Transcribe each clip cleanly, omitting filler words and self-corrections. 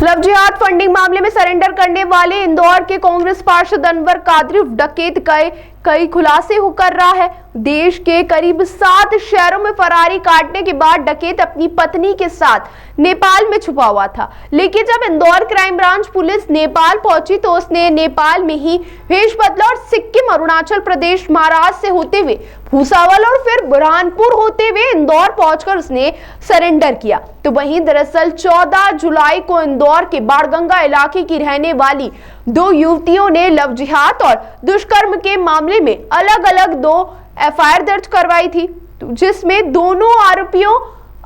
Love जिहाद funding मामले में सरेंडर करने वाले इंदौर के कांग्रेस पार्षद अनवर कादरी उर्फ डकैत कई खुलासे कर रहा है। देश के करीब 7 शहरों में फरारी काटने के बाद डकैत अपनी पत्नी के साथ नेपाल में छुपा हुआ था, लेकिन जब Indore crime branch police Nepal पहुंची तो उसने नेपाल में ही भेष बदला और सिक्किम, अरुणाचल प्रदेश, महाराष्ट्र से होते हुए भूसावल और फिर बुरहानपुर होते हुए इंदौर पहुंचकर उसने सरेंडर किया। तो वहीं दरअसल 14 जुलाई को इंदौर के बाणगंगा इलाके की रहने वाली 2 युवतियों ने लव जिहाद और दुष्कर्म के मामले में अलग अलग 2 एफआईआर दर्ज करवाई थी, जिसमें दोनों आरोपियों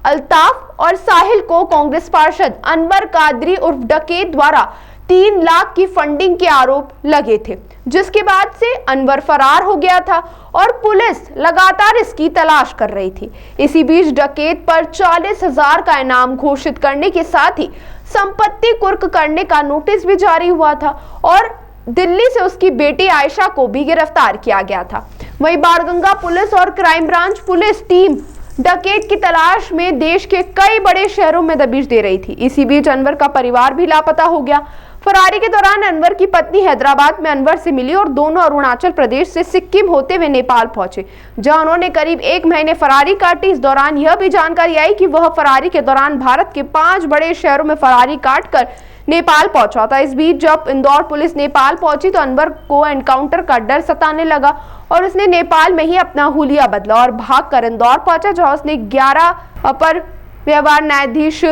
अल्ताफ और साहिल को कांग्रेस पार्षद अनवर कादरी उर्फ डकैत द्वारा 3 लाख की फंडिंग के आरोप लगे थे, जिसके बाद से अनवर फरार हो गया था और पुलिस लगातार इसकी तलाश कर रही थी। इसी बीच डकैत पर 40,000 का इनाम घोषित करने के साथ ही संपत्ति कुर्क करने का नोटिस भी जारी हुआ था और दिल्ली से उसकी बेटी आयशा को भी गिरफ्तार किया गया था। वहीं बाणगंगा पुलिस और क्राइम ब्रांच पुलिस टीम डकैत की तलाश में देश के कई बड़े शहरों में दबिश दे रही थी। इसी बीच अनवर का परिवार भी लापता हो गया। फरारी के दौरान अनवर की पत्नी हैदराबाद में अनवर से मिली और दोनों अरुणाचल प्रदेश से सिक्किम होते हुए नेपाल पहुंचे, जहां उन्होंने करीब 1 महीने फरारी काटी। इस दौरान यह भी जानकारी आई कि वह फरारी के दौरान भारत के 5 बड़े शहरों में फरारी काटकर नेपाल पहुंचा था। इस बीच जब इंदौर पुलिस नेपाल पहुंची तो अनवर को एनकाउंटर का डर सताने लगा और उसने नेपाल में ही अपना हुलिया बदला और भागकर इंदौर पहुंचा, जहां उसने 11 अपर व्यवहार न्यायाधीश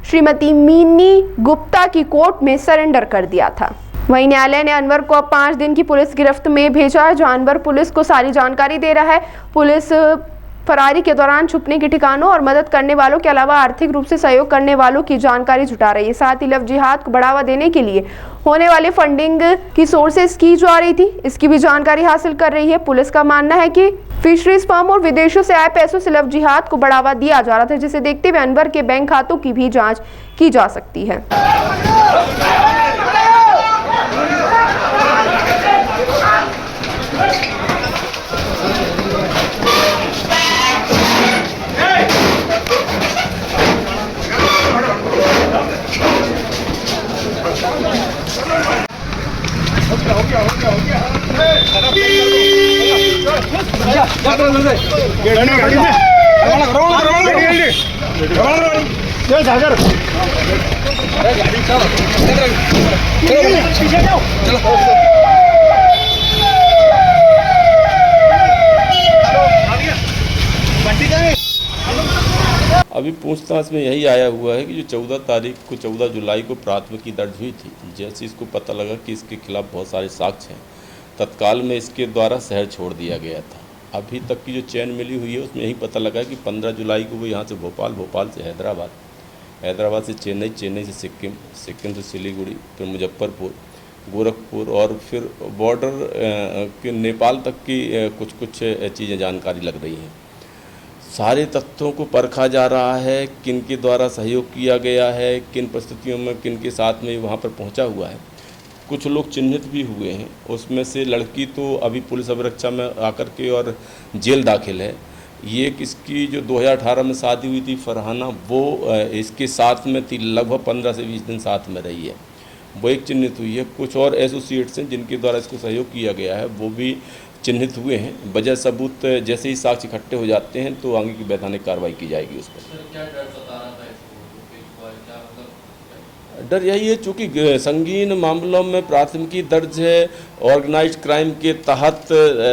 श्रीमती मीनी गुप्ता की कोर्ट में सरेंडर कर दिया था। वहीं न्यायालय ने अनवर को अब 5 दिन की पुलिस गिरफ्त में भेजा है, जहां अनवर पुलिस को सारी जानकारी दे रहा है। पुलिस फरारी के दौरान छुपने के ठिकानों और मदद करने वालों के अलावा आर्थिक रूप से सहयोग करने वालों की जानकारी जुटा रही है। साथ ही लव जिहाद को बढ़ावा देने के लिए होने वाली फंडिंग की सोर्सेस की जा रही थी, इसकी भी जानकारी हासिल कर रही है। पुलिस का मानना है कि फिशरीज फर्म और विदेशों से आए पैसों से लव जिहाद को बढ़ावा दिया जा रहा था, जिसे देखते हुए अनवर के बैंक खातों की भी जाँच की जा सकती है। अभी पूछताछ में यही आया हुआ है कि जो 14 तारीख को 14 जुलाई को प्राथमिकी दर्ज हुई थी, जैसे इसको पता लगा कि इसके खिलाफ बहुत सारे साक्ष्य हैं, तत्काल में इसके द्वारा शहर छोड़ दिया गया था। अभी तक की जो चैन मिली हुई है उसमें यही पता लगा कि 15 जुलाई को वो यहाँ से भोपाल, भोपाल से हैदराबाद, हैदराबाद से चेन्नई, चेन्नई से सिक्किम, सिक्किम से सिलीगुड़ी, फिर मुजफ्फरपुर, गोरखपुर और फिर बॉर्डर के नेपाल तक की कुछ चीज़ें जानकारी लग रही हैं। सारे तथ्यों को परखा जा रहा है, किन के द्वारा सहयोग किया गया है, किन परिस्थितियों में किन के साथ में वहाँ पर पहुँचा हुआ है। कुछ लोग चिन्हित भी हुए हैं, उसमें से लड़की तो अभी पुलिस अभिरक्षा में आकर के और जेल दाखिल है। ये किसकी जो 2018 में शादी हुई थी फरहाना, वो इसके साथ में थी, लगभग 15 से 20 दिन साथ में रही है, वो एक चिन्हित हुई है। कुछ और एसोसिएट्स हैं जिनके द्वारा इसको सहयोग किया गया है, वो भी चिन्हित हुए हैं। वजह सबूत जैसे ही साक्ष्य इकट्ठे हो जाते हैं तो आगे की वैधानिक कार्रवाई की जाएगी उस पर। डर यही है, चूँकि संगीन मामलों में प्राथमिकी दर्ज है, ऑर्गेनाइज्ड क्राइम के तहत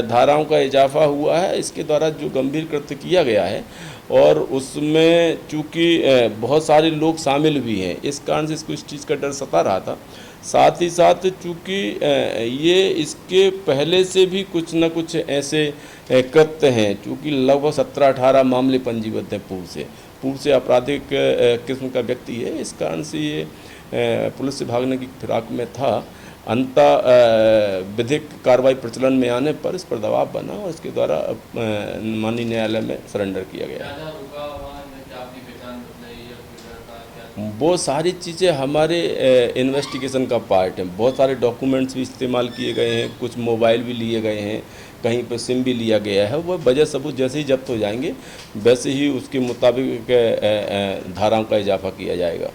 धाराओं का इजाफा हुआ है, इसके द्वारा जो गंभीर कृत्य किया गया है और उसमें चूँकि बहुत सारे लोग शामिल भी हैं, इस कारण से इसको इस चीज़ का डर सता रहा था। साथ ही साथ चूँकि ये इसके पहले से भी कुछ न कुछ ऐसे कृत्य हैं, चूँकि लगभग 17-18 मामले पंजीबद्ध हैं पूर्व से आपराधिक किस्म का व्यक्ति है। इस कारण से ये पुलिस से भागने की फिराक में था। अंततः विधिक कार्रवाई प्रचलन में आने पर इस पर दबाव बना और इसके द्वारा माननीय न्यायालय में सरेंडर किया गया। वो सारी चीज़ें हमारे इन्वेस्टिगेशन का पार्ट है। बहुत सारे डॉक्यूमेंट्स भी इस्तेमाल किए गए हैं, कुछ मोबाइल भी लिए गए हैं, कहीं पर सिम भी लिया गया है। वह वजह सबूत जैसे ही जब्त हो जाएंगे वैसे ही उसके मुताबिक धाराओं का इजाफा किया जाएगा।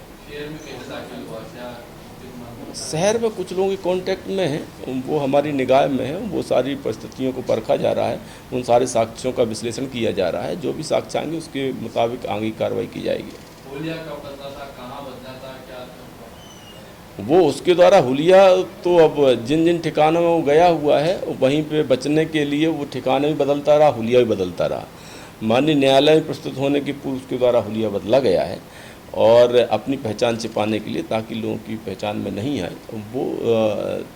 शहर में कुछ लोगों के कांटेक्ट में हैं, वो हमारी निगाह में है, वो सारी परिस्थितियों को परखा जा रहा है, उन सारे साक्ष्यों का विश्लेषण किया जा रहा है, जो भी साक्ष्य आएंगे उसके मुताबिक आगे कार्रवाई की जाएगी। हुलिया कब बनता था, कहाँ बनता था, क्या था? वो उसके द्वारा हुलिया तो अब जिन जिन ठिकानों में वो गया हुआ है वहीं पे बचने के लिए वो ठिकाने भी बदलता रहा, हुलिया भी बदलता रहा। माननीय न्यायालय में प्रस्तुत होने के पूर्व उसके द्वारा हुलिया बदला गया है और अपनी पहचान छिपाने के लिए, ताकि लोगों की पहचान में नहीं आए। वो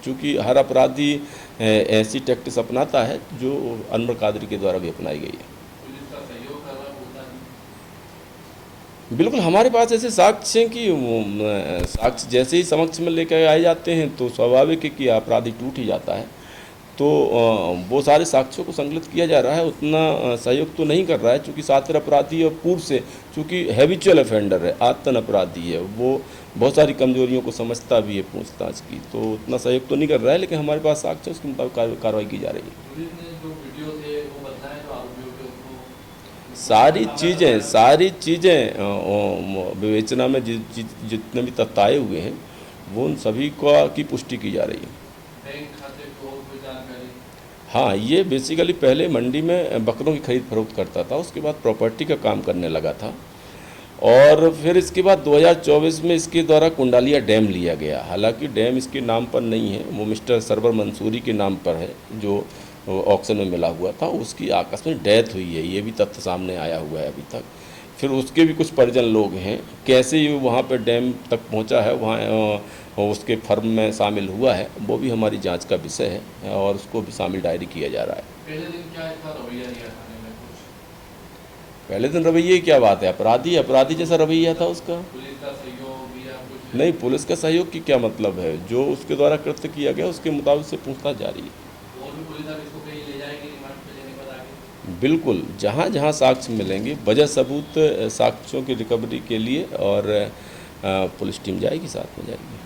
चूँकि हर अपराधी ऐसी टैक्टिस अपनाता है जो अनवर कादरी के द्वारा भी अपनाई गई है। पुलिस का सहयोग कर रहा होता नहीं? बिल्कुल, हमारे पास ऐसे साक्ष्य हैं कि साक्ष्य जैसे ही समक्ष में लेकर आए जाते हैं तो स्वाभाविक है कि अपराधी टूट ही जाता है। तो वो सारे साक्ष्यों को संकलित किया जा रहा है, उतना सहयोग तो नहीं कर रहा है, चूँकि सातिर अपराधी और पूर्व से चूँकि हैबिचुअल ऑफेंडर है, आदतन अपराधी है, वो बहुत सारी कमजोरियों को समझता भी है पूछताछ की, तो उतना सहयोग तो नहीं कर रहा है, लेकिन हमारे पास साक्ष्य उसके मुताबिक कार्रवाई की जा रही है। पुलिस ने जो वीडियो थे वो बताए, जो आरोपियों के उसको सारी चीज़ें विवेचना में जितने भी तथ्य आए हुए हैं वो उन सभी की पुष्टि की जा रही है। बैंक खाते की और कोई जानकारी? हाँ, ये बेसिकली पहले मंडी में बकरों की खरीद फरोख्त करता था, उसके बाद प्रॉपर्टी का काम करने लगा था और फिर इसके बाद 2024 में इसके द्वारा कुंडालिया डैम लिया गया। हालांकि डैम इसके नाम पर नहीं है, वो मिस्टर सरवर मंसूरी के नाम पर है, जो ऑक्शन में मिला हुआ था। उसकी आकस्मिक डेथ हुई है, ये भी तथ्य सामने आया हुआ है अभी तक। फिर उसके भी कुछ परिजन लोग हैं, कैसे ये वहाँ पर डैम तक पहुँचा है, वहाँ उसके फर्म में शामिल हुआ है, वो भी हमारी जांच का विषय है और उसको भी शामिल डायरी किया जा रहा है। पहले दिन क्या था रवैया लिया थाने में कुछ? पहले दिन रवैये की क्या बात है, अपराधी जैसा रवैया था उसका। पुलिस का सहयोग या कुछ? नहीं, पुलिस का सहयोग की क्या मतलब है, जो उसके द्वारा कृत्य किया गया उसके मुताबिक से पूछताछ जारी है। और भी पुलिस अब इसको कहीं ले जाएगी रिमांड पे लेने के बाद आगे? बिल्कुल, जहाँ जहाँ साक्ष्य मिलेंगे, वजह सबूत साक्ष्यों की रिकवरी के लिए और पुलिस टीम जाएगी, साथ में जाएगी।